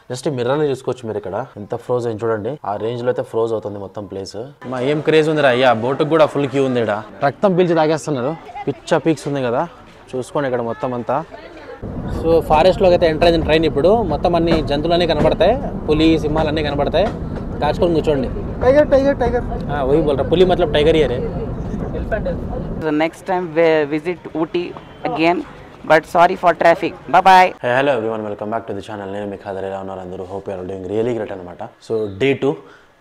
Just mirror ని చూసుకోవచ్చు మీరు ఇక్కడ ఎంత ఫ్రోజ్ అయింది చూడండి. ఆ రేంజ్ లో అయితే ఫ్రోజ్ అవుతుంది మొత్తం ప్లేస్. మా ఏం క్రేజ్ ఉందిరా అయ్యా, బోటుకు కూడా ఫుల్ క్యూ ఉంది. రక్తం పీల్చి తాగేస్తున్నారు. పిచ్చ పీక్స్ ఉంది కదా, చూసుకోండి ఇక్కడ మొత్తం అంతా. సో ఫారెస్ట్ లోకి అయితే ఎంటర్ అయిన ట్రైన్. ఇప్పుడు మొత్తం అన్ని జంతువులన్నీ కనబడతాయి, పులి సింహాలు అన్నీ కనబడతాయి. కాచుకొని కూర్చోండి. టైగర్ టైగర్ టైగర్ వही बोल रहा, पुली मतलब टाइगर ही है रे. The next time we visit Ooty again, but sorry for traffic. Bye bye. Hey, hello everyone, welcome back to the channel. నేను మీ ఖాదర్. ఎలా ఉన్నారు అందరూ? Hope you are doing really great అనమాట. సో డే 2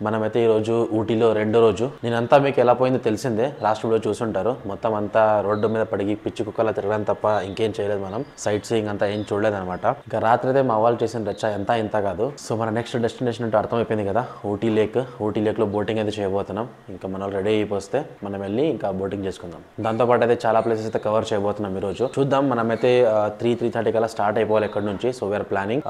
మనమైతే ఈరోజు ఊటీలో రెండో రోజు. నేనంతా మీకు ఎలా పోయిందో తెలిసిందే, లాస్ట్ వీడియో చూసుంటారు. మొత్తం అంతా రోడ్డు మీద పడిగి పిచ్చి కుక్కలా తిరగడం తప్ప ఇంకేం చేయలేదు. మనం సైట్ సీయింగ్ అంతా ఏం చూడలేదు అనమాట. ఇంకా రాత్రి అయితే మా వాళ్ళు చేసిన రచ్చ ఎంత ఇంత కాదు. సో మన నెక్స్ట్ డెస్టినేషన్ అంటే అర్థమైపోయింది కదా, ఊటీ లేక్. ఊటీ లేక్ లో బోటింగ్ అయితే చేయబోతున్నాం. ఇంకా మన వాళ్ళు రెడీ అయిపోతే మనం వెళ్ళి ఇంకా బోటింగ్ చేసుకుందాం. దాంతోపాటు అయితే చాలా ప్లేసెస్ అయితే కవర్ చేయబోతున్నాం ఈరోజు. చూద్దాం, మనమైతే 3:30 కల్లా స్టార్ట్ అయిపోవాలి ఇక్కడ నుంచి. సో వీఆర్ ప్లానింగ్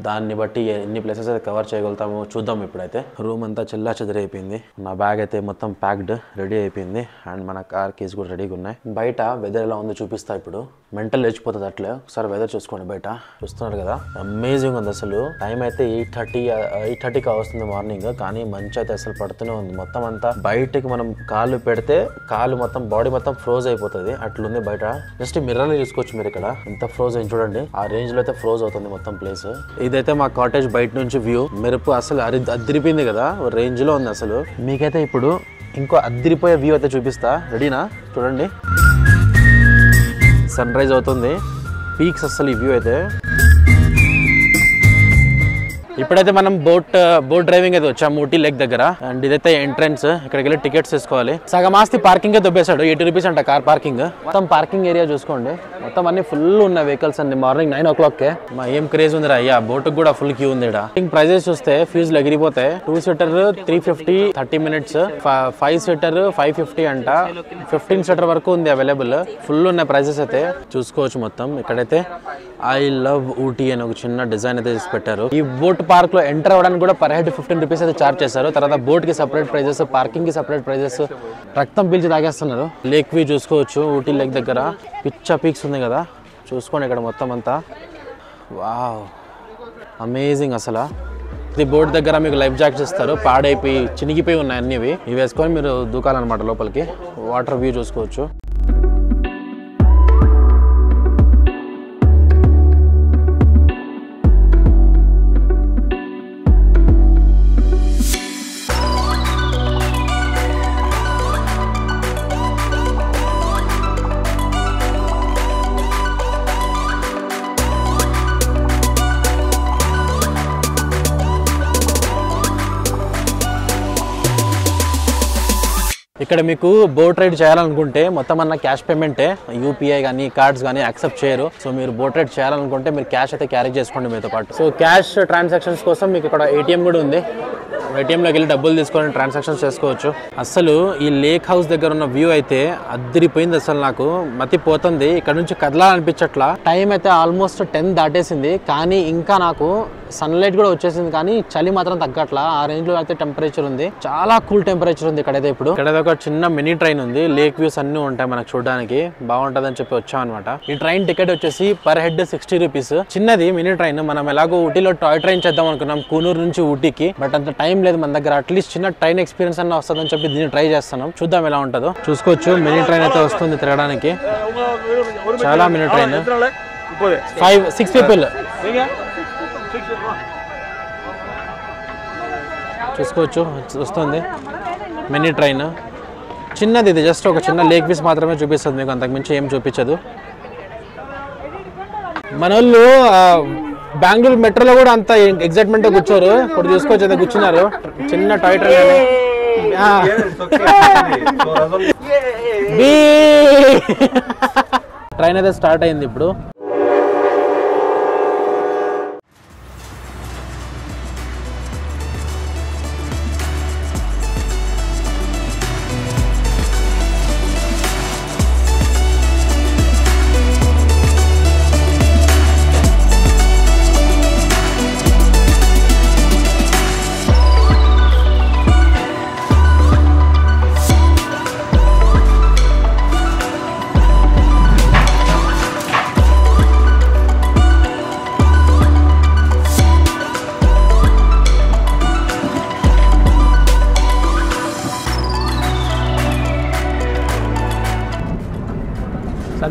దాన్ని బట్టి ఎన్ని ప్లేసెస్ అయితే కవర్ చేయగలుగుతాము చూద్దాం. ఇప్పుడైతే రూమ్ అంతా చెల్లా చెదిరి అయిపోయింది. నా బ్యాగ్ అయితే మొత్తం ప్యాక్డ్ రెడీ అయిపోయింది. అండ్ మన కార్ కీస్ కూడా రెడీగా ఉన్నాయి. బయట వెదర్ ఎలా ఉందో చూపిస్తా. ఇప్పుడు మెంటల్ లేచిపోతుంది అట్లే. ఒకసారి వెదర్ చూసుకోండి. బయట చూస్తున్నారు కదా, అమేజింగ్ ఉంది అసలు. టైం అయితే 8:30 వస్తుంది మార్నింగ్, కానీ మంచి అయితే అసలు పడుతూనే ఉంది. మొత్తం అంతా బయటకి మనం కాళ్ళు పెడితే కాళ్ళు మొత్తం బాడీ మొత్తం ఫ్రోజ్ అయిపోతుంది అట్లుంది బయట. జస్ట్ మిర్రర్ ని చూసుకోవచ్చు మీరు ఇక్కడ ఎంత ఫ్రోజ్ అయింది చూడండి. ఆ రేంజ్ లో అయితే ఫ్రోజ్ అవుతుంది మొత్తం ప్లేస్. ఇదైతే మా కాటేజ్ బయట నుంచి వ్యూ. మెరుపు అసలు అదిరిపోయింది కదా, రేంజ్ లో ఉంది అసలు. మీకైతే ఇప్పుడు ఇంకో అదిరిపోయే వ్యూ అయితే చూపిస్తా. రెడీనా? చూడండి, సన్ రైజ్ అవుతుంది, పీక్స్ అసలు ఈ వ్యూ అయితే. ఇప్పుడైతే మనం బోట్ డ్రైవింగ్ అయితే వచ్చాము ఊటీ లేక్ దగ్గర. అండ్ ఇదైతే ఎంట్రన్స్. ఇక్కడికి వెళ్ళి టికెట్స్ తీసుకోవాలి. సగం ఆస్తి పార్కింగ్ దొబ్బేశాడు. 80 రూపీస్ అంట కార్ పార్కింగ్. మొత్తం పార్కింగ్ ఏరియా చూసుకోండి, మొత్తం అన్ని ఫుల్ ఉన్నాయి వెహికల్స్ అన్ని. మార్నింగ్ 9 o'clock మా ఏం క్రేజ్ ఉందిరా అయ్యా, బోటుకు కూడా ఫుల్ క్యూ ఉంది. ప్రైజెస్ చూస్తే ఫీజులు ఎగిరిపోతాయి. 2 seater 350 30 minutes, 5 seater 550 అంట. 15 seater వరకు ఉంది అవైలబుల్. ఫుల్ ఉన్నాయి ప్రైజెస్ అయితే చూసుకోవచ్చు. మొత్తం ఇక్కడైతే ఐ లవ్ ఊటీ అని ఒక చిన్న డిజైన్ అయితే చేసి పెట్టారు. ఈ బోట్ పార్క్ లో ఎంటర్ అవ్వడానికి కూడా పర్ హెడ్ 15 రూపీస్ అయితే చార్జ్ చేశారు. తర్వాత బోట్ కి సపరేట్ ప్రైజెస్, పార్కింగ్ కి సపరేట్ ప్రైజెస్. రక్తం పీల్చి తాగేస్తున్నారు. లేక్ వ్యూ చూసుకోవచ్చు ఊటీ లేక్ దగ్గర. పిచ్చ పీక్స్ ఉంది కదా, చూసుకోండి ఇక్కడ మొత్తం అంతా. వావ్, అమేజింగ్ అసలు. ఇది బోట్ దగ్గర మీకు లైఫ్ జాకెట్స్ ఇస్తారు. పాడైపోయి చినిగిపోయి ఉన్నాయి అన్ని. ఇవి వేసుకొని మీరు దూకాలన్నమాట లోపలికి. వాటర్ వ్యూ చూసుకోవచ్చు. ఇక్కడ మీకు బోట్ రైడ్ చేయాలనుకుంటే మొత్తం అన్న క్యాష్ పేమెంటే. యూపీఐ కానీ కార్డ్స్ కానీ యాక్సెప్ట్ చేయరు. సో మీరు బోట్ రైడ్ చేయాలనుకుంటే మీరు క్యాష్ అయితే క్యారీ చేసుకోండి మీతో పాటు. సో క్యాష్ ట్రాన్సాక్షన్స్ కోసం మీకు ఇక్కడ ఏటీఎం కూడా ఉంది. ఏటీఎంలోకి వెళ్ళి డబ్బులు తీసుకొని ట్రాన్సాక్షన్స్ చేసుకోవచ్చు. అసలు ఈ లేక్ హౌస్ దగ్గర ఉన్న వ్యూ అయితే అద్దరిపోయింది. అసలు నాకు మతి పోతుంది. ఇక్కడ నుంచి కదలాలనిపించట్లా. టైం అయితే ఆల్మోస్ట్ 10 దాటేసింది, కానీ ఇంకా నాకు సన్లైట్ కూడా వచ్చేసింది, కానీ చలి మాత్రం తగ్గట్లా. ఆ రేంజ్ లో అయితే టెంపరేచర్ ఉంది. చాలా కూల్ టెంపరేచర్ ఉంది ఇక్కడైతే. ఇప్పుడు ఇక్కడ ఒక చిన్న మినీ ట్రైన్ ఉంది. లేక్ వ్యూస్ అన్ని ఉంటాయి మనకు చూడడానికి. బాగుంటది అని చెప్పి వచ్చాం అనమాట. ఈ ట్రైన్ టికెట్ వచ్చేసి పర్ హెడ్ 60 రూపీస్. చిన్నది మినీ ట్రైన్. మనం ఎలాగో ఊటీలో టాయ్ ట్రైన్ చేద్దాం అనుకున్నాం కూనూరు నుంచి ఊటీకి, బట్ అంత టైం లేదు మన దగ్గర. అట్లీస్ట్ చిన్న ట్రైన్ ఎక్స్పీరియన్స్ అన్న వస్తుందని చెప్పి దీన్ని ట్రై చేస్తున్నాం. చూద్దాం ఎలా ఉంటుందో. చూసుకోవచ్చు మినీ ట్రైన్ అయితే వస్తుంది తిరగడానికి. చాలా మినీ ట్రైన్. 5-6 పీపుల్ చూసుకోవచ్చు. వస్తుంది మినీ ట్రైన్. చిన్నది ఇది, జస్ట్ ఒక చిన్న లేక్ పీస్ మాత్రమే చూపిస్తుంది మీకు, అంతకుమించి ఏం చూపించదు. మన వాళ్ళు బెంగళూరు మెట్రోలో కూడా అంత ఎగ్జైట్మెంట్ కూర్చోరు. ఇప్పుడు చూసుకోవచ్చు అయితే కూర్చున్నారు. చిన్న టాయ్ ట్రైన్. ట్రైన్ అయితే స్టార్ట్ అయింది ఇప్పుడు.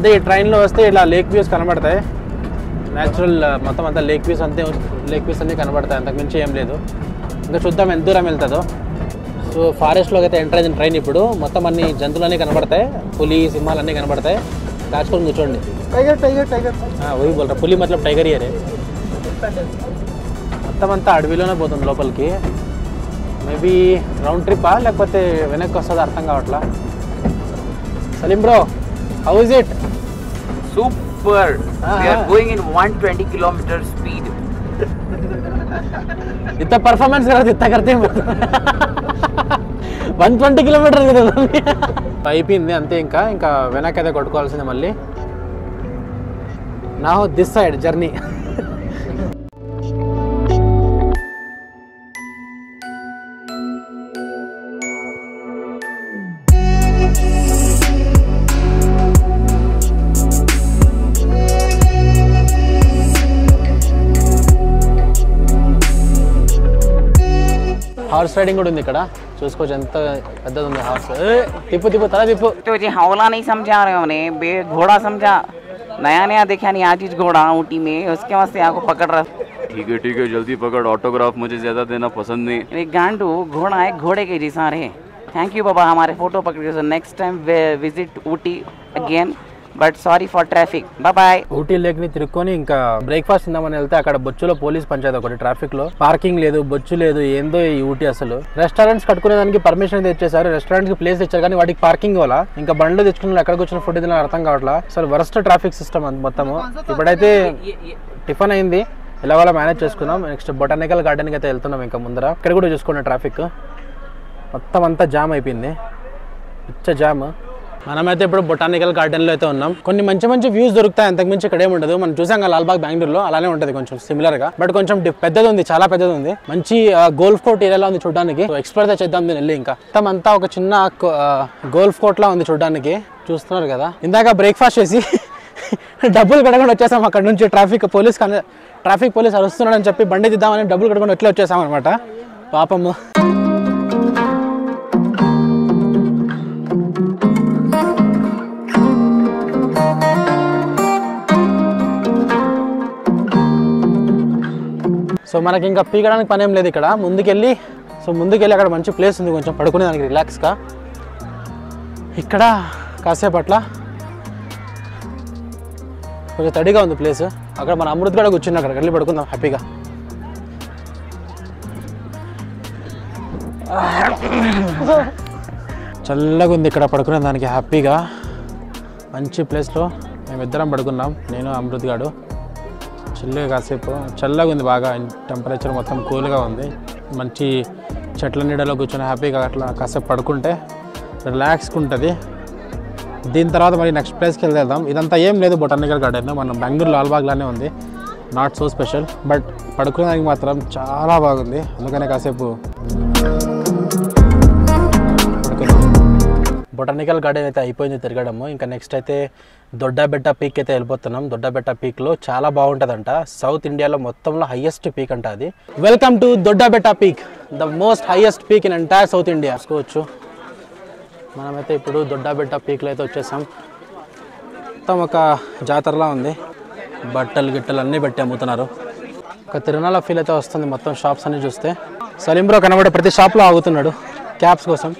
అదే ఈ ట్రైన్లో వస్తే ఇలా లేక్ వ్యూస్ కనబడతాయి, న్యాచురల్ మొత్తం అంతా లేక్ వ్యూస్ అన్నీ కనబడతాయి, అంతకుమించి ఏం లేదు. ఇంకా చూద్దాం ఎంత దూరం వెళ్తుందో. సో ఫారెస్ట్లోకి అయితే ఎంటర్ అయిన ట్రైన్ ఇప్పుడు. మొత్తం అన్ని జంతువులన్నీ కనబడతాయి, పులి సింహాలు అన్నీ కనబడతాయి. దాచుకొని కూర్చోండి. టైగర్ టైగర్ టైగర్ వही बोल रहा, పులి मतलब టైగర్ ही है. మొత్తం అంతా అడవిలోనే పోతుంది లోపలికి. మేబీ రౌండ్ ట్రిప్పా లేకపోతే వెనక్కి వస్తుందో అర్థం కావట్లా. Salim bro, how is it? Super. We are going in 120 kilometer speed. इतना परफॉर्मेंस करा इतना करते हैं 120 కిలోమీటర్ కదా అయిపోయింది అంతే. ఇంకా వెనక్కి అయితే కొట్టుకోవాల్సిందే మళ్ళీ. నా this side journey. Horse riding కూడా ఉంది ఇక్కడ, చూసుకోవచ్చు ఎంత పెద్దది ఉంది హార్స్. తిప్పు తల తిప్పు. तो जी हौला नहीं समझा रहे हमने, घोड़ा समझा. नया देखा नहीं आज ही घोड़ा ऊटी में, उसके वास्ते आपको पकड़ रहा. ठीक है जल्दी पकड़, ऑटोग्राफ मुझे ज़्यादा देना पसंद नहीं. एक गांडू घोड़ा है, घोड़े के जैसा रहे. थैंक यू बाबा हमारे फोटो पकड़ के. Next time visit Ooty again, but sorry for traffic. Bye. Ooty lake ని తిరుక్కొని ఇంకా బ్రేక్ఫాస్ట్ తిందామని వెళ్తే అక్కడ బొచ్చులో పోలీస్ పంచాయతీ ఒకటి, ట్రాఫిక్ లో పార్కింగ్ లేదు, బొచ్చు లేదు, ఏందో ఈ ఊటీ అసలు. రెస్టారెంట్స్ కట్టుకునే దానికి పర్మిషన్ తెచ్చేసారు, రెస్టారెంట్స్ కి ప్లేస్ ఇచ్చారు కానీ వాటికి పార్కింగ్ వల్ల ఇంకా బండ్లు తెచ్చుకున్న ఎక్కడ కూర్చున్న ఫుడ్ తిన అర్థం కావట్లా. అసలు వరస్ట్ ట్రాఫిక్ సిస్టమ్ మొత్తము. ఇప్పుడైతే టిఫిన్ అయింది, ఇలా వాళ్ళ మేనేజ్ చేసుకున్నాం. నెక్స్ట్ బొటానికల్ గార్డెన్కి అయితే వెళ్తున్నాం. ఇంకా ముందర ఇక్కడ కూడా చూసుకున్న ట్రాఫిక్ మొత్తం అంతా జామ్ అయిపోయింది, పిచ్చ జామ్. మనమైతే ఇప్పుడు బొటానికల్ గార్డెన్లో అయితే ఉన్నాం. కొన్ని మంచి మంచి వ్యూస్ దొరుకుతాయి, అంతకుమించి ఇక్కడ ఏముండదు. మనం చూసాం కదా లాల్బాగ్ బెంగళూరులో, అలానే ఉంటుంది కొంచెం సిమిలర్గా. బట్ కొంచెం పెద్దది ఉంది, చాలా పెద్దది ఉంది. మంచి గోల్ఫ్ కోర్ట్ ఏరియాలో ఉంది చూడడానికి. ఎక్స్ప్లోర్ అయితే చేద్దాం దీన్ని వెళ్ళి. ఇంకా మొత్తం అంతా ఒక చిన్న గోల్ఫ్ కోర్ట్లా ఉంది చూడడానికి. చూస్తున్నారు కదా, ఇందాక బ్రేక్ఫాస్ట్ చేసి డబ్బులు కడగకుండా వచ్చేసాం అక్కడ నుంచి. ట్రాఫిక్ పోలీస్ అరుస్తున్నాడని చెప్పి బండి దిద్దామని డబ్బులు కడగకుండా ఎట్లా వచ్చేసాం అనమాట. పాపము. సో మనకి ఇంకా పీకడానికి పని ఏం లేదు ఇక్కడ. ముందుకెళ్ళి అక్కడ మంచి ప్లేస్ ఉంది కొంచెం పడుకునేదానికి రిలాక్స్గా. ఇక్కడ కాసేపు అట్లా కొంచెం తడిగా ఉంది ప్లేస్. అక్కడ మన అమృత్ కూడా కూర్చుని అక్కడికి వెళ్ళి పడుకుందాం హ్యాపీగా. చల్లగా ఉంది ఇక్కడ పడుకునే దానికి హ్యాపీగా. మంచి ప్లేస్లో మేమిద్దరం పడుకున్నాం, నేను అమృత్ గాడు. చిల్లుగా కాసేపు చల్లగా ఉంది బాగా, టెంపరేచర్ మొత్తం కూల్గా ఉంది. మంచి చెట్ల నీడలో కూర్చొని హ్యాపీగా అట్లా కాసేపు పడుకుంటే రిలాక్స్గా ఉంటుంది. దీని తర్వాత మరి నెక్స్ట్ ప్లేస్కి వెళ్దాం. ఇదంతా ఏం లేదు బొటానికల్ గార్డెన్, మన బెంగళూరు లాల్బాగ్లానే ఉంది. నాట్ సో స్పెషల్, బట్ పడుకునేదానికి మాత్రం చాలా బాగుంది. అందుకనే కాసేపు బొటానికల్ గార్డెన్ అయితే అయిపోయింది తిరగడము. ఇంకా నెక్స్ట్ అయితే దొడ్డబెట్ట పీక్ అయితే వెళ్ళిపోతున్నాం. దొడ్డబెట్ట పీక్లో చాలా బాగుంటుందంట, సౌత్ ఇండియాలో మొత్తంలో హైయెస్ట్ పీక్ అంట అది. Welcome to Doddabetta peak, the most highest peak in entire south India. చూసుకోవచ్చు మనమైతే ఇప్పుడు దొడ్డబెట్ట పీక్లో అయితే వచ్చేసాం. మొత్తం ఒక జాతరలా ఉంది, బట్టలు గిట్టలు అన్నీ పెట్టి అమ్ముతున్నారు. ఒక తిరునాళ్ళ ఫీల్ అయితే వస్తుంది మొత్తం షాప్స్ అన్నీ చూస్తే. సలీం బ్రో కనబడే ప్రతి షాప్లో ఆగుతున్నాడు క్యాప్స్ కోసం.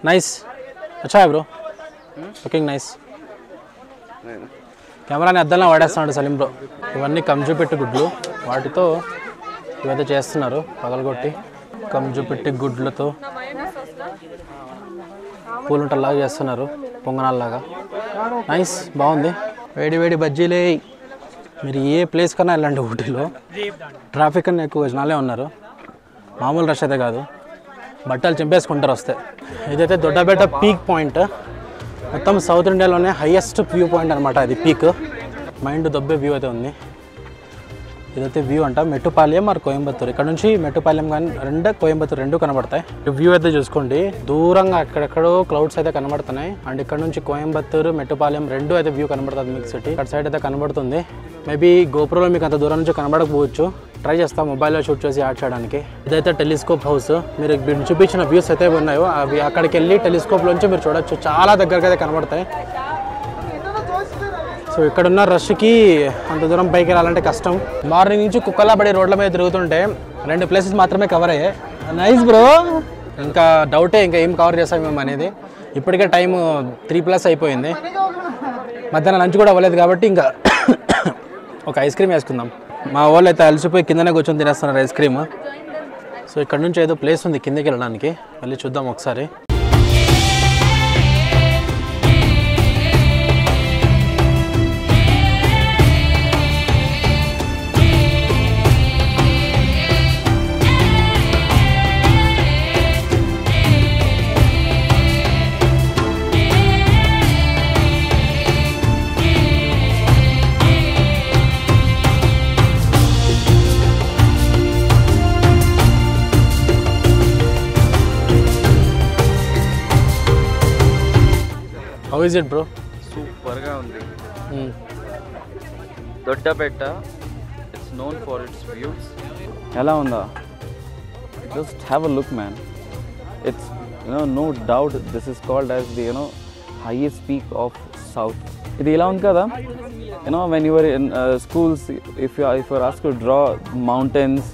నైస్, అచ్చా బ్రో, లుకింగ్ నైస్. కెమెరాని అద్దంలో వాడేస్తున్నాడు సలీం బ్రో. ఇవన్నీ కంజుపెట్టి గుడ్లు, వాటితో ఇవైతే చేస్తున్నారు పగలగొట్టి. కంజుపెట్టి గుడ్లతో పూలుంటలాగా చేస్తున్నారు, పొంగనాల్లాగా. నైస్, బాగుంది. వేడి వేడి బజ్జీలే. మీరు ఏ ప్లేస్ కన్నా వెళ్ళండి ఊటీలో, ట్రాఫిక్ కన్నా ఎక్కువ జనాలే ఉన్నారు. మామూలు రష్ అయితే కాదు, బట్టలు చింపేసుకుంటారు వస్తే. ఇదైతే దొడ్డబెట్ట పీక్ పాయింట్, మొత్తం సౌత్ ఇండియాలోనే హైయెస్ట్ వ్యూ పాయింట్ అనమాట అది పీక్. మైండ్ దొబ్బే వ్యూ అయితే ఉంది. ఇదైతే వ్యూ అంట మెట్టుపాలెం మరి కోయంబత్తూరు. ఇక్కడ నుంచి మెట్టుపాలెం కానీ కోయంబత్తూరు రెండు కనబడతాయి. వ్యూ అయితే చూసుకోండి, దూరంగా అక్కడెక్కడో క్లౌడ్స్ అయితే కనబడుతున్నాయి. అండ్ ఇక్కడ నుంచి కోయంబత్తూరు మెట్టుపాలెం రెండు అయితే వ్యూ కనబడుతుంది. మీకు సిటీ అక్కడ సైడ్ అయితే కనబడుతుంది. మేబీ గోప్రోలో మీకు అంత దూరం నుంచి కనబడకపోవచ్చు, ట్రై చేస్తాం మొబైల్లో షూట్ చేసి యాడ్ చేయడానికి. ఇదైతే టెలిస్కోప్ హౌస్. మీరు చూపించిన వ్యూస్ అయితే ఉన్నాయో అవి అక్కడికి వెళ్ళి టెలిస్కోప్లోంచి మీరు చూడొచ్చు, చాలా దగ్గరగా అయితే కనబడతాయి. సో ఇక్కడున్న రష్కి అంత దూరం పైకి వెళ్ళాలంటే కష్టం. మార్నింగ్ నుంచి కుక్కలా పడి రోడ్ల మీద తిరుగుతుంటే 2 ప్లేసెస్ మాత్రమే కవర్ అయ్యాయి. Nice bro. ఇంకా డౌటే ఇంకా ఏం కవర్ చేస్తాం మేము అనేది. ఇప్పటికే టైం 3+ అయిపోయింది. మధ్యాహ్నం లంచ్ కూడా అవ్వలేదు కాబట్టి ఇంకా ఒక ఐస్ క్రీమ్ వేసుకుందాం. మా వాళ్ళు అయితే అలసిపోయి కిందనే కూర్చొని తినేస్తున్నారు ఐస్ క్రీమ్. సో ఇక్కడ నుంచి ఏదో ప్లేస్ ఉంది కిందకి వెళ్ళడానికి, వెళ్ళి చూద్దాం ఒకసారి. How is it, bro? Super ga undi. Doddapetta, it's known for its views. Ela unda? Just have a look, man. It's no doubt this is called as the highest peak of South. Idi ela undi kada? When you were in schools, if you are asked to draw mountains,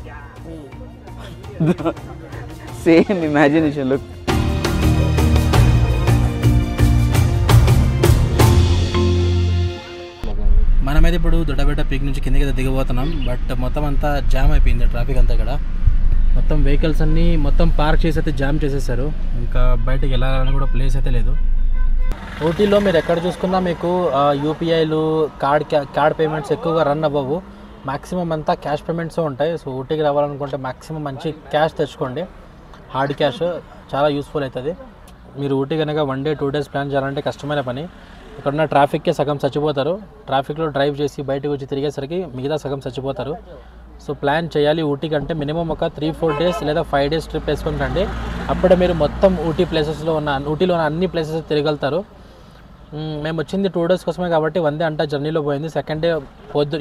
same imagination look. మనమైతే ఇప్పుడు Doddabetta peak నుంచి కిందకి దిగబోతున్నాం. But మొత్తం అంతా jam అయిపోయింది, traffic అంతా ఇక్కడ. మొత్తం వెహికల్స్ అన్నీ మొత్తం పార్క్ చేసి అయితే జామ్ చేసేసారు. ఇంకా బయటకు వెళ్ళాలని కూడా ప్లేస్ అయితే లేదు. ఊటీలో మీరు ఎక్కడ చూసుకున్నా మీకు యూపీఐలు కార్డ్ పేమెంట్స్ ఎక్కువగా రన్ అవ్వవు. మ్యాక్సిమం అంతా క్యాష్ పేమెంట్స్ ఉంటాయి. సో ఊటీకి రావాలనుకుంటే మ్యాక్సిమం మంచి క్యాష్ తెచ్చుకోండి, హార్డ్ క్యాష్ చాలా యూస్ఫుల్ అవుతుంది. మీరు ఊటీ కనుక 1 day 2 days ప్లాన్ చేయాలంటే కష్టమైన పని. ఇక్కడున్న ట్రాఫిక్కే సగం చచ్చిపోతారు. ట్రాఫిక్లో డ్రైవ్ చేసి బయటకు వచ్చి తిరిగేసరికి మిగతా సగం చచ్చిపోతారు. సో ప్లాన్ చేయాలి ఊటీ కంటే మినిమం ఒక 3-4 days లేదా 5 days ట్రిప్ వేసుకొని రండి. అప్పుడే మీరు మొత్తం ఊటీలో ఉన్న అన్ని ప్లేసెస్ తిరగలుగుతారు. మేము వచ్చింది 2 days కోసమే కాబట్టి 1 day అంతా జర్నీలో పోయింది. సెకండ్ డే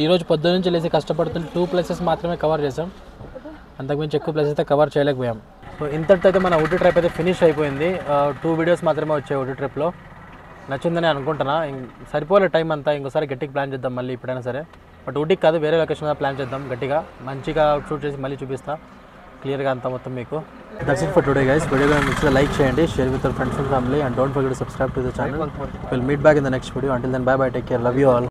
ఈరోజు పొద్దున్న నుంచి లేసి కష్టపడుతుంది 2 places మాత్రమే కవర్ చేసాం. అంతకుమించి ఎక్కువ ప్లేసెస్ అయితే కవర్ చేయలేకపోయాం. సో ఇంతటితో అయితే మన ఊటీ ట్రిప్ అయితే ఫినిష్ అయిపోయింది. 2 videos మాత్రమే వచ్చాయి ఊటీ ట్రిప్లో. నచ్చిందని అనుకుంటున్నా. సరిపోలే టైం అంతా, ఇంకోసారి గట్టిగా ప్లాన్ చేద్దాం మళ్ళీ ఎప్పుడైనా సరే. బట్ ఊటీకి కాదు, వేరే లొకేషన్ మీద ప్లాన్ చేద్దాం గట్టిగా, మంచిగా షూట్ చేసి మళ్ళీ చూపిస్తా క్లియర్గా అంతా మొత్తం మీకు. That's it for today guys. Video నచ్చితే లైక్ చేయండి, share with your friends and family, and don't forget to subscribe to the channel. Will meet back in the next video. Until then bye bye, take care, love you all.